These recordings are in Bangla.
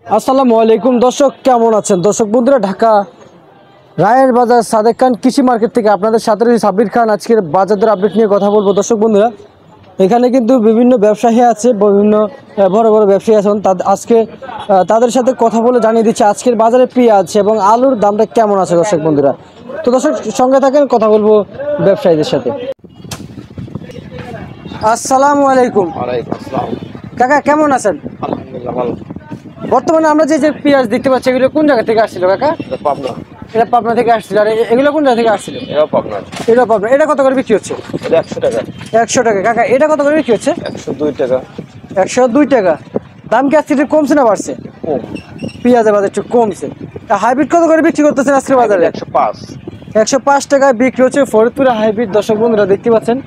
আসসালামু আলাইকুম দর্শক, কেমন আছেন? দর্শক বন্ধুরা, ঢাকা রায়ের বাজার সাদেক খান কৃষি মার্কেট থেকে আপনাদের সাথে সাব্বির খান আজকের বাজার দর আপডেট নিয়ে কথা বলবো। দর্শক বন্ধুরা, এখানে কিন্তু বিভিন্ন ব্যবসায়ী আছে, বিভিন্ন বড় বড় ব্যবসায়ী আছেন। আজকে তাদের সাথে কথা বলে জানিয়ে দিচ্ছে আজকের বাজারে পেঁয়াজ এবং আলুর দামটা কেমন আছে। দর্শক বন্ধুরা, তো দর্শক সঙ্গে থাকেন, কথা বলবো ব্যবসায়ীদের সাথে। আসসালামু আলাইকুম। ওয়ালাইকুম আসসালাম। কাকা কেমন আছেন? আলহামদুলিল্লাহ ভালো। বর্তমানে আমরা যে পেঁয়াজ দেখতে পাচ্ছি, এগুলো কোন জায়গা থেকে আসছিল কাকা? পাবনা। এটা পাবনা থেকে আসছিল। আর এগুলো কোন জায়গা থেকে আসছিল? এটাও পাবনা। এটা পাবনা। এটা কত করে বিক্রি হচ্ছে? এটা 100 টাকা। 100 টাকা। কাকা এটা কত করে বিক্রি হচ্ছে? 102 টাকা। 102 টাকা। দাম কি আজকে একটু কমছে না বাড়ছে? কম। পেঁয়াজের বাজার একটু কমছে। হাইব্রিড কত করে বিক্রি করতেছেন আজকে বাজারে? 105। 105 টাকায় বিক্রি হচ্ছে ফরিদপুরে হাইব্রিড। দর্শক বন্ধুরা দেখতে পাচ্ছেন।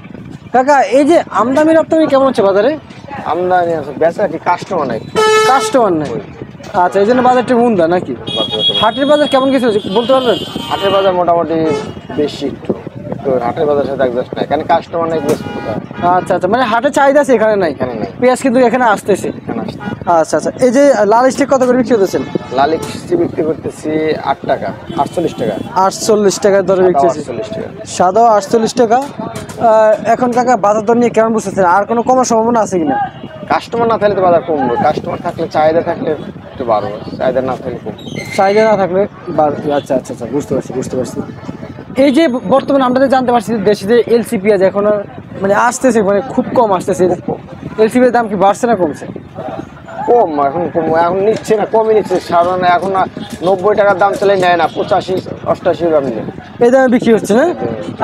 কাকা এই যে আমদানি রপ্তানি কেমন হচ্ছে বাজারে? আমদানি আছে, বেচা কি কাস্টমার নাই। কাস্টমার নাই। আচ্ছা, এই জন্য বাজারটা মন্দা নাকি? হাটের বাজার কেমন কিছু বলতে পারবেন? হাটের বাজার মোটামুটি বেশি একটু হাটের বাজার সাথে অ্যাডজাস্ট নাই, এখানে কাস্টমার নাই। আচ্ছা আচ্ছা, মানে হাটে চাহিদা আছে, এখানে নাই। এখানে নাই। পেঁয়াজ কিন্তু এখানে আসতেছে। এখানে আসছে। আচ্ছা আচ্ছা, এই যে লাল স্টিক কত করে বিক্রি করতেছেন? লালি কিস্তি বিক্রি করতেছি 8 টাকা, 48 টাকা। 48 টাকার দরে বিক্রি হচ্ছে। 48 টাকা। সাদাও 48 টাকা। এখন কাকা বাজার দর নিয়ে কেমন বুঝতেছেন? আর কোনো কমার সম্ভাবনা আছে কিনা? কাস্টমার না থাকলে তো বাজার কমবে, কাস্টমার থাকলে চাহিদা থাকলে একটু বাড়বে, চাহিদা না থাকলে কমবে। চাহিদা না থাকলে আচ্ছা আচ্ছা আচ্ছা, বুঝতে পারছি। এই যে বর্তমানে আমরা যে জানতে পারছি দেশে যে এলসি পেঁয়াজ এখন মানে আসতেছে, মানে খুব কম আসতেছে। এলসি পেঁয়াজের দাম কি বাড়ছে না কমছে? কম, এখন নিচ্ছে না, কমই নিচ্ছে। সাধারণ এখন 90 টাকার দাম চলে নেয় না, 85-88 দাম নেয়। এই দামে বিক্রি হচ্ছে না?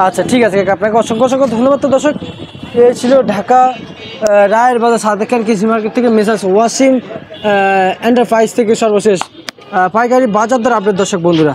আচ্ছা ঠিক আছে কাকা, আপনাকে অসংখ্য অসংখ্য ধন্যবাদ। তো দর্শক, এই ছিল ঢাকা রায়ের বাজার সাদেক খান কৃষি মার্কেট থেকে মেসার্স ওয়াসিম এন্টারপ্রাইজ থেকে সর্বশেষ পাইকারি বাজার দর আপডেট। দর্শক বন্ধুরা।